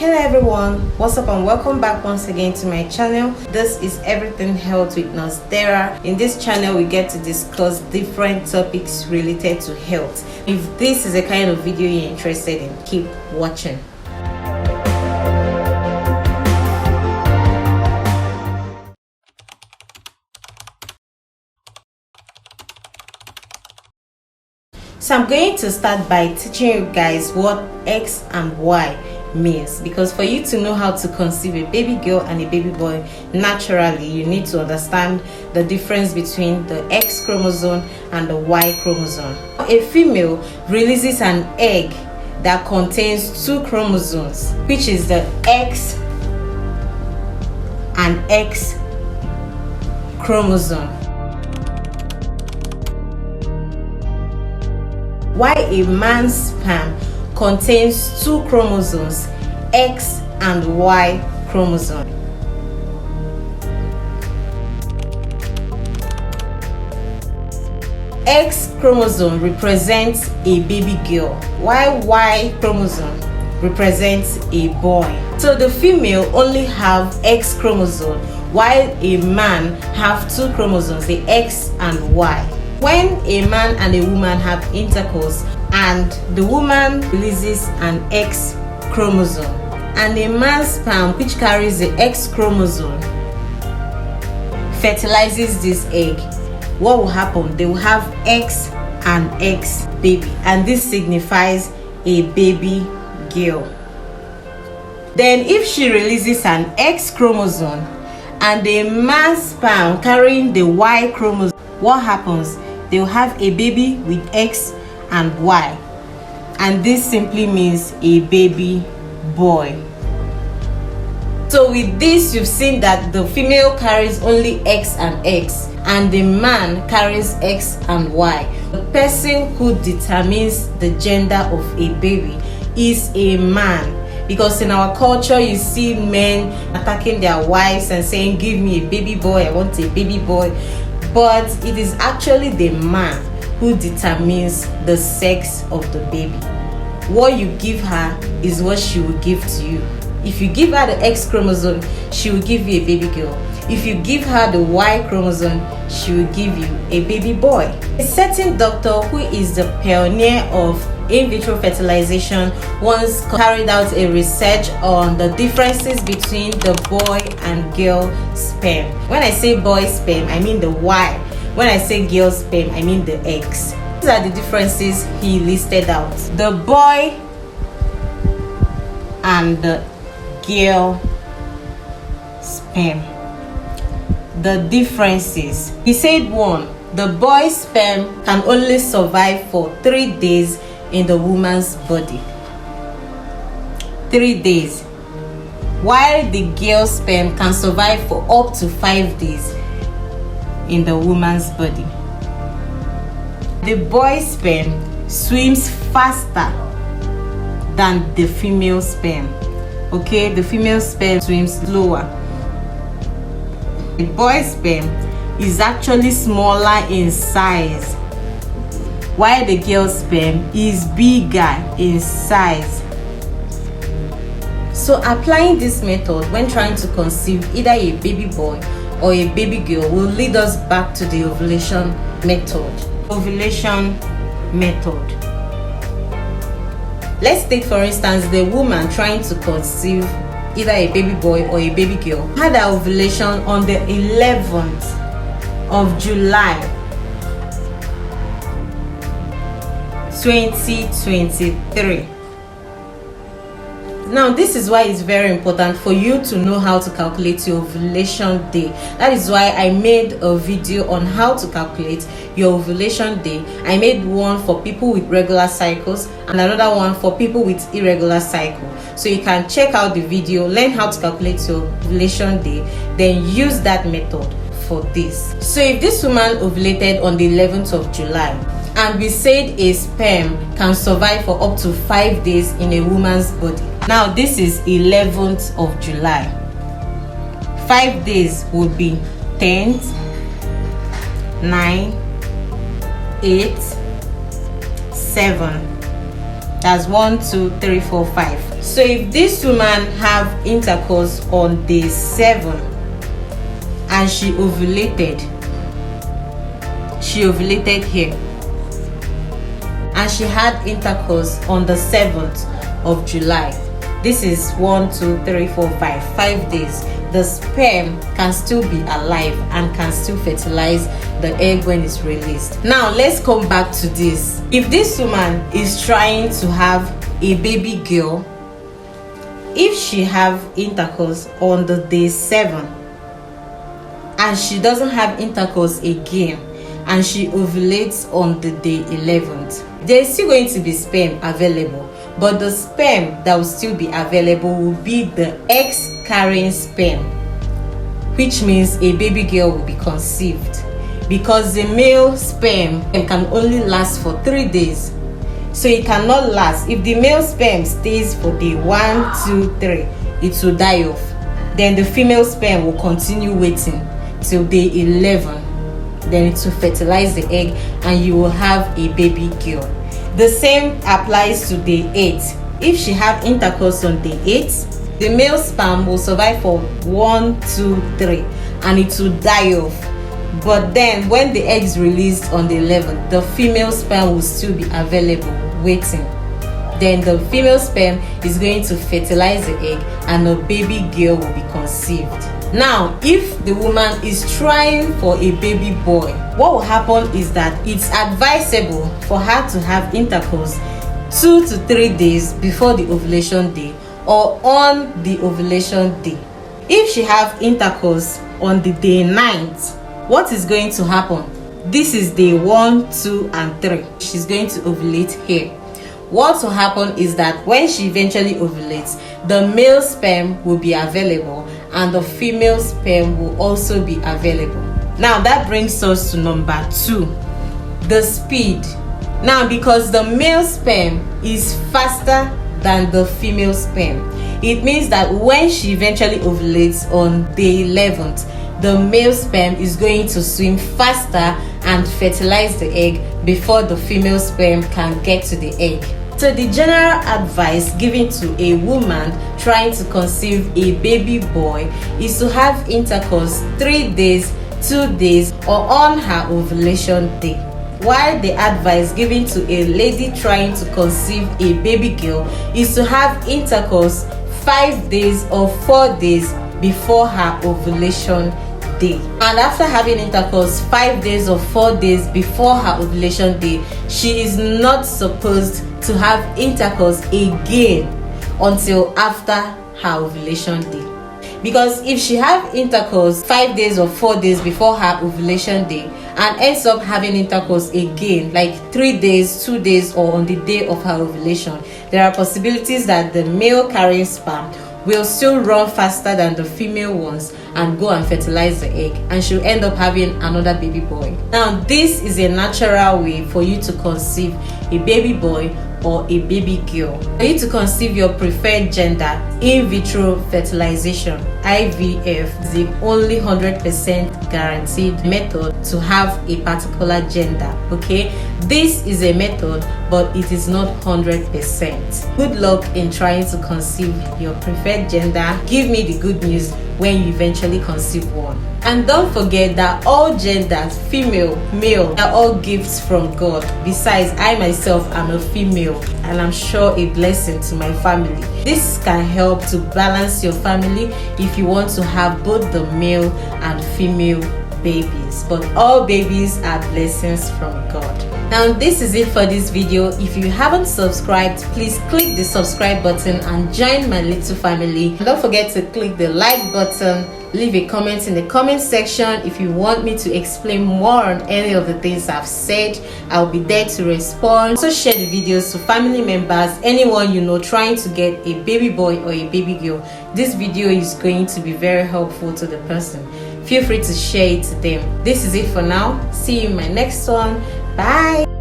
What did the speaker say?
Hello everyone, what's up and welcome back once again to my channel. This is Everything Health with Nurse Dara. In this channel we get to discuss different topics related to health. If this is the kind of video you're interested in, keep watching. So I'm going to start by teaching you guys what X and Y means, because for you to know how to conceive a baby girl and a baby boy naturally, you need to understand the difference between the X chromosome and the Y chromosome. A female releases an egg that contains two chromosomes, which is the X and X chromosome. While a man's sperm contains two chromosomes, X and Y chromosome. X chromosome represents a baby girl, while Y chromosome represents a boy. So the female only have X chromosome, while a man have two chromosomes, the X and Y. When a man and a woman have intercourse and the woman releases an X chromosome and a man's sperm, which carries the X chromosome, fertilizes this egg, what will happen? They will have X and X baby, and this signifies a baby girl. Then if she releases an X chromosome and a man's sperm carrying the Y chromosome, what happens? They will have a baby with X and Y, and this simply means a baby boy. So with this, you've seen that the female carries only X and X and the man carries X and Y. The person who determines the gender of a baby is a man, because in our culture you see men attacking their wives and saying, give me a baby boy, I want a baby boy. But it is actually the man who determines the sex of the baby. What you give her is what she will give to you. If you give her the X chromosome, she will give you a baby girl. If you give her the Y chromosome, she will give you a baby boy. A certain doctor who is the pioneer of in vitro fertilization once carried out a research on the differences between the boy and girl sperm. When I say boy sperm, I mean the Y. When I say girl sperm, I mean the X. These are the differences he listed out. The boy and the girl sperm. The differences. He said 1. The boy's sperm can only survive for 3 days in the woman's body. 3 days. While the girl's sperm can survive for up to 5 days in the woman's body. The boy's sperm swims faster than the female sperm. Okay, the female sperm swims slower. The boy's sperm is actually smaller in size, while the girl's sperm is bigger in size. So applying this method when trying to conceive either a baby boy or a baby girl will lead us back to the ovulation method. Ovulation method. Let's take for instance the woman trying to conceive either a baby boy or a baby girl had her ovulation on the 11th of July 2023. Now this is why it's very important for you to know how to calculate your ovulation day. That is why I made a video on how to calculate your ovulation day. I made one for people with regular cycles and another one for people with irregular cycle. So you can check out the video, learn how to calculate your ovulation day, then use that method for this. So if this woman ovulated on the 11th of July and we said a sperm can survive for up to 5 days in a woman's body. Now this is 11th of July. 5 days would be 10th, 9, 8, 7. That's 1, 2, 3, 4, 5. So if this woman have intercourse on day 7 and she ovulated here, and she had intercourse on the 7th of July, this is 1, 2, 3, 4, 5 days, the sperm can still be alive and can still fertilize the egg when it's released. Now let's come back to this. If this woman is trying to have a baby girl, if she have intercourse on the day 7 and she doesn't have intercourse again and she ovulates on the day 11th, there is still going to be sperm available, but the sperm that will still be available will be the eggs carrying sperm, which means a baby girl will be conceived, because the male sperm can only last for 3 days. So it cannot last. If the male sperm stays for day 1, 2, 3, it will die off. Then the female sperm will continue waiting till day 11. Then it will fertilize the egg and you will have a baby girl. The same applies to day 8. If she have intercourse on day 8, the male sperm will survive for 1, 2, 3 and it will die off. But then when the egg is released on the 11th, the female sperm will still be available waiting. Then the female sperm is going to fertilize the egg and a baby girl will be conceived. Now, if the woman is trying for a baby boy, what will happen is that it's advisable for her to have intercourse 2 to 3 days before the ovulation day or on the ovulation day. If she have intercourse on the day 9th, what is going to happen? This is day 1, 2, and 3. She's going to ovulate here. What will happen is that when she eventually ovulates, the male sperm will be available and the female sperm will also be available. Now that brings us to number 2, the speed. Now, because the male sperm is faster than the female sperm, it means that when she eventually ovulates on day 11th, the male sperm is going to swim faster and fertilize the egg before the female sperm can get to the egg. So the general advice given to a woman trying to conceive a baby boy is to have intercourse 3 days, 2 days, or on her ovulation day. While the advice given to a lady trying to conceive a baby girl is to have intercourse 5 days or 4 days before her ovulation day. And after having intercourse 5 days or 4 days before her ovulation day, she is not supposed to have intercourse again until after her ovulation day. Because if she have intercourse 5 days or 4 days before her ovulation day and ends up having intercourse again like 3 days, 2 days, or on the day of her ovulation, there are possibilities that the male carrying sperm will still run faster than the female ones and go and fertilize the egg, and she'll end up having another baby boy. Now, this is a natural way for you to conceive a baby boy or a baby girl. For you to conceive your preferred gender, in vitro fertilization, IVF, is the only 100% guaranteed method to have a particular gender. Okay, this is a method, but it is not 100%. Good luck in trying to conceive your preferred gender. Give me the good news when you eventually conceive one. And don't forget that all genders, female, male, are all gifts from God. Besides, I myself am a female and I'm sure a blessing to my family. This can help to balance your family if you want to have both the male and female babies. But all babies are blessings from God. Now, this is it for this video. If you haven't subscribed, please click the subscribe button and join my little family. Don't forget to click the like button. Leave a comment in the comment section if you want me to explain more on any of the things I've said. I'll be there to respond. Also share the videos to family members, anyone you know trying to get a baby boy or a baby girl. This video is going to be very helpful to the person. Feel free to share it to them. This is it for now. See you in my next one. Bye.